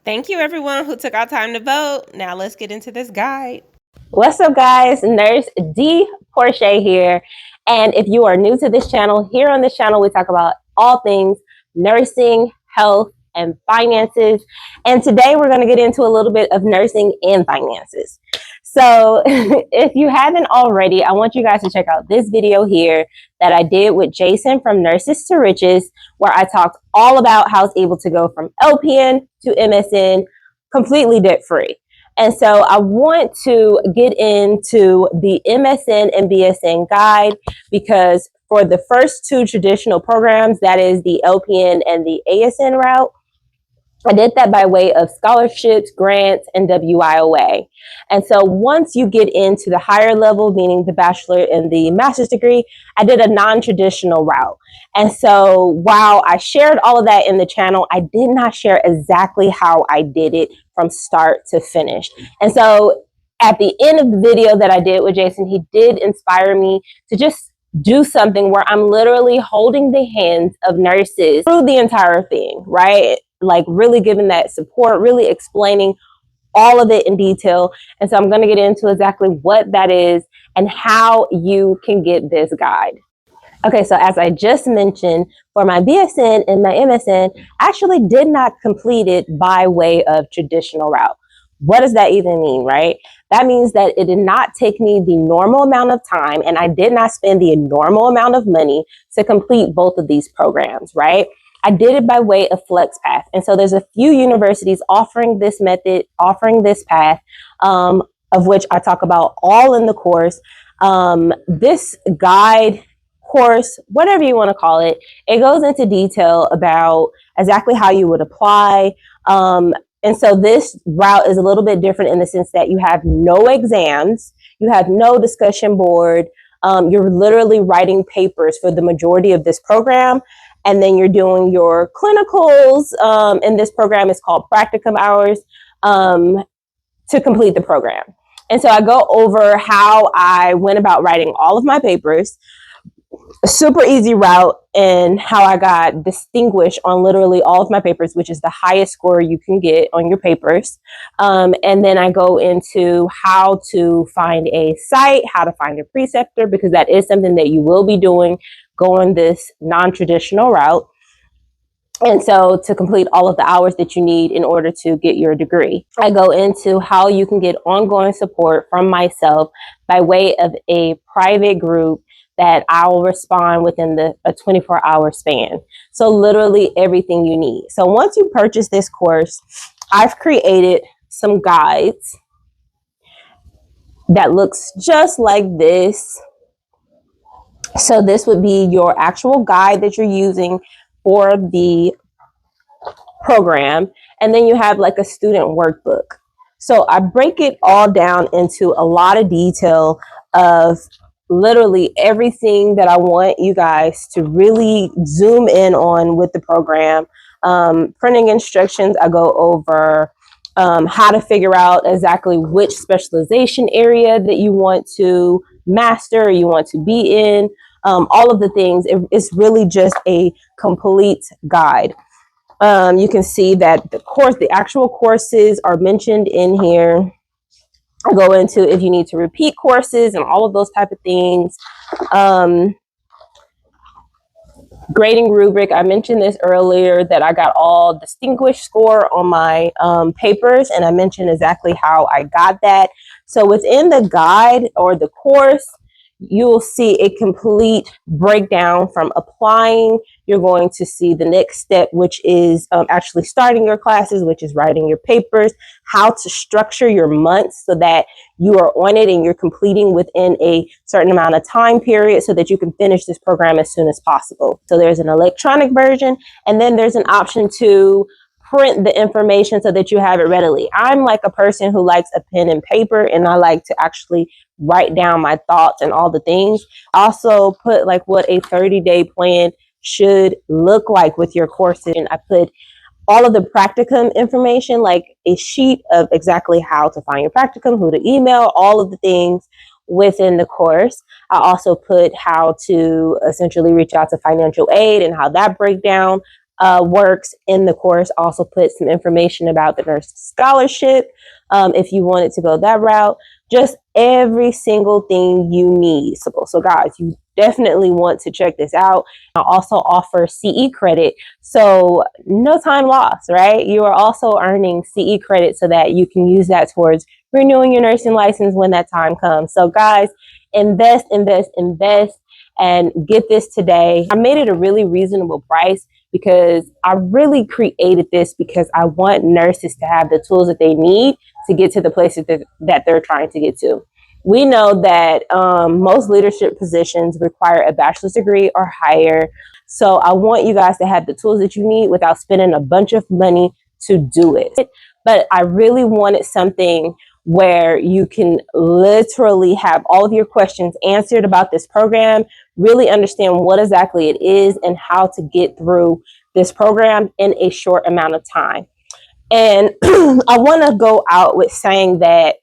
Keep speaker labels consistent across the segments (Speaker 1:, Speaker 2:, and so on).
Speaker 1: Thank you everyone who took our time to vote. Now let's get into this guide.
Speaker 2: What's up, guys? Nurse D Porchae here. And if you are new to this channel, here on this channel, we talk about all things nursing, health, and finances. And today we're going to get into a little bit of nursing and finances. So if you haven't already, I want you guys to check out this video here that I did with Jason from Nurses to Riches, where I talked all about how I was able to go from LPN to MSN completely debt free. And so I want to get into the MSN and BSN guide because for the first two traditional programs, that is the LPN and the ASN route, I did that by way of scholarships, grants, and WIOA. And so once you get into the higher level, meaning the bachelor and the master's degree, I did a non-traditional route. And so while I shared all of that in the channel, I did not share exactly how I did it from start to finish. And so at the end of the video that I did with Jason, he did inspire me to just do something where I'm literally holding the hands of nurses through the entire thing, right? Like really giving that support, really explaining all of it in detail. And so I'm going to get into exactly what that is and how you can get this guide. Okay, so as I just mentioned, for my BSN and my MSN, I actually did not complete it by way of traditional route. What does that even mean, right? That means that it did not take me the normal amount of time and I did not spend the normal amount of money to complete both of these programs, right? I did it by way of FlexPath. And so there's a few universities offering this method, offering this path, of which I talk about all in the course. This guide, course, whatever you want to call it, it goes into detail about exactly how you would apply. And so this route is a little bit different in the sense that you have no exams, you have no discussion board. You're literally writing papers for the majority of this program. And then you're doing your clinicals. And this program is called practicum hours to complete the program. And so I go over how I went about writing all of my papers, a super easy route, and how I got distinguished on literally all of my papers, which is the highest score you can get on your papers. And then I go into how to find a site, how to find a preceptor, because that is something that you will be doing going this non-traditional route. And so to complete all of the hours that you need in order to get your degree, I go into how you can get ongoing support from myself by way of a private group that I will respond within a 24-hour span. So literally everything you need. So once you purchase this course, I've created some guides that looks just like this. So this would be your actual guide that you're using for the program. And then you have like a student workbook. So I break it all down into a lot of detail of literally everything that I want you guys to really zoom in on with the program. Printing instructions, I go over how to figure out exactly which specialization area that you want to master or you want to be in. All of the things. It's really just a complete guide. You can see that the actual courses are mentioned in here. I go into if you need to repeat courses and all of those type of things. Grading rubric, I mentioned this earlier that I got all distinguished score on my papers, and I mentioned exactly how I got that. So within the guide or the course, you'll see a complete breakdown from applying. You're going to see the next step, which is actually starting your classes, which is writing your papers, how to structure your months so that you are on it and you're completing within a certain amount of time period so that you can finish this program as soon as possible. So there's an electronic version, and then there's an option to print the information so that you have it readily. I'm like a person who likes a pen and paper, and I like to actually write down my thoughts and all the things. I also put like what a 30-day plan should look like with your courses. And I put all of the practicum information, like a sheet of exactly how to find your practicum, who to email, all of the things within the course. I also put how to essentially reach out to financial aid and how that breakdown works in the course. Also put some information about the nurse scholarship if you wanted to go that route. Just every single thing you need. So guys, you definitely want to check this out. I also offer CE credit, so no time lost, right? You are also earning CE credit so that you can use that towards renewing your nursing license when that time comes. So guys, invest, invest, invest, and get this today. I made it a really reasonable price because I really created this because I want nurses to have the tools that they need to get to the places that they're trying to get to. We know that most leadership positions require a bachelor's degree or higher. So I want you guys to have the tools that you need without spending a bunch of money to do it. But I really wanted something where you can literally have all of your questions answered about this program, really understand what exactly it is and how to get through this program in a short amount of time. And I want to go out with saying that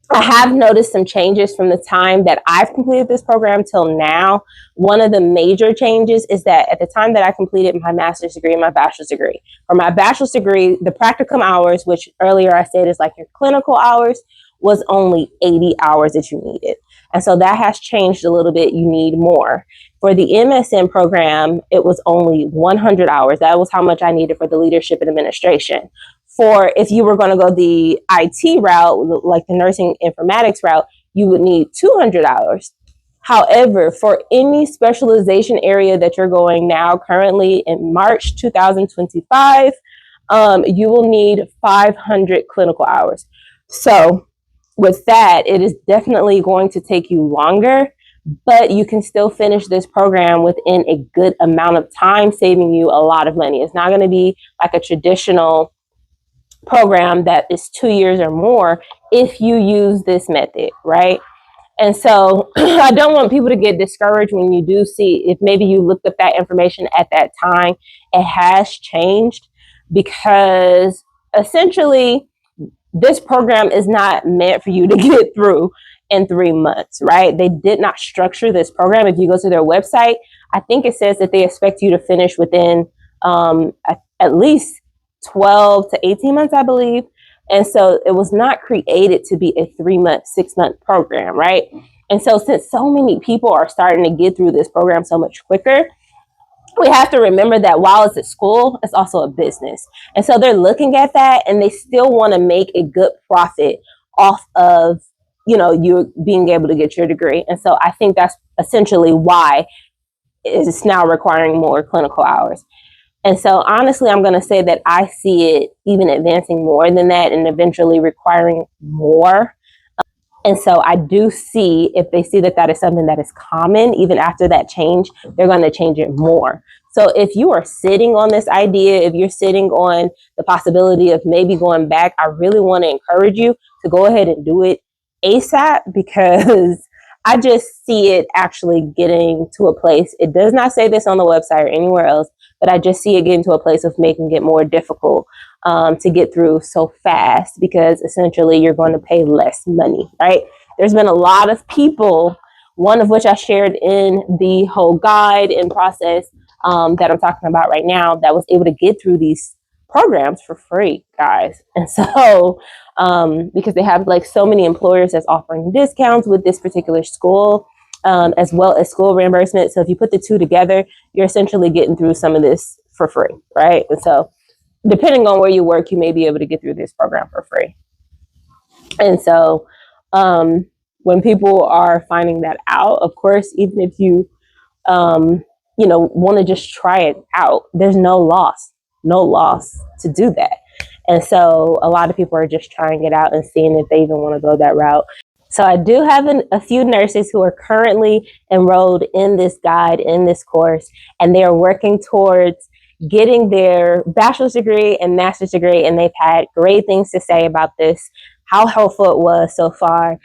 Speaker 2: I have noticed some changes from the time that I've completed this program till now. One of the major changes is that at the time that I completed my master's degree and my bachelor's degree, for my bachelor's degree, the practicum hours, which earlier I said is like your clinical hours, was only 80 hours that you needed. And so that has changed a little bit. You need more. For the MSN program, it was only 100 hours. That was how much I needed for the leadership and administration. For if you were going to go the IT route, like the nursing informatics route, you would need 200 hours. However, for any specialization area that you're going now, currently in March 2025, you will need 500 clinical hours. So with that, it is definitely going to take you longer, but you can still finish this program within a good amount of time, saving you a lot of money. It's not going to be like a traditional program that is 2 years or more if you use this method, right? And so I don't want people to get discouraged when you do see, if maybe you looked up that information at that time, it has changed because essentially this program is not meant for you to get through in 3 months, right? They did not structure this program. If you go to their website, I think it says that they expect you to finish within at least 12 to 18 months, I believe. And so it was not created to be a 3-month, 6-month program, right? And so since so many people are starting to get through this program so much quicker, we have to remember that while it's a school, it's also a business. And so they're looking at that and they still want to make a good profit off of, you being able to get your degree. And so I think that's essentially why it's now requiring more clinical hours. And so honestly, I'm going to say that I see it even advancing more than that and eventually requiring more. And so I do see, if they see that that is something that is common, even after that change, they're going to change it more. So if you are sitting on this idea, if you're sitting on the possibility of maybe going back, I really want to encourage you to go ahead and do it ASAP, because I just see it actually getting to a place. It does not say this on the website or anywhere else, but I just see it getting to a place of making it more difficult to get through so fast, because essentially you're going to pay less money, right? There's been a lot of people, one of which I shared in the whole guide and process that I'm talking about right now, that was able to get through these programs for free, guys. And so because they have like so many employers that's offering discounts with this particular school, as well as school reimbursement. So if you put the two together, you're essentially getting through some of this for free, right? And so depending on where you work, you may be able to get through this program for free. And so when people are finding that out, of course, even if you, want to just try it out, there's no loss to do that. And so a lot of people are just trying it out and seeing if they even want to go that route. So I do have a few nurses who are currently enrolled in this guide, in this course, and they are working towards getting their bachelor's degree and master's degree, and they've had great things to say about this, how helpful it was so far.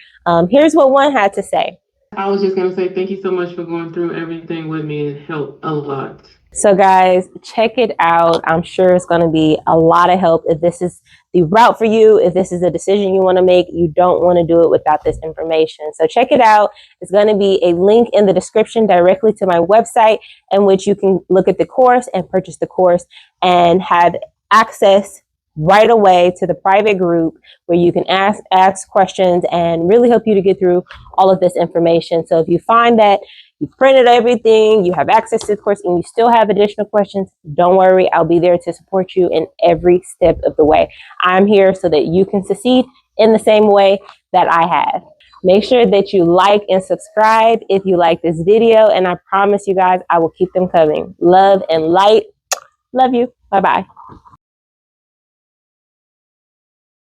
Speaker 2: Here's what one had to say.
Speaker 3: I was just going to say thank you so much for going through everything with me. It helped a lot.
Speaker 2: So guys, check it out. I'm sure it's going to be a lot of help. If this is the route for you, if this is a decision you want to make, you don't want to do it without this information. So check it out. It's going to be a link in the description directly to my website, in which you can look at the course and purchase the course and have access right away to the private group where you can ask questions and really help you to get through all of this information. So if you find that you've printed everything, you have access to the course, and you still have additional questions, don't worry. I'll be there to support you in every step of the way. I'm here so that you can succeed in the same way that I have. Make sure that you like and subscribe if you like this video, and I promise you guys, I will keep them coming. Love and light. Love you. Bye-bye.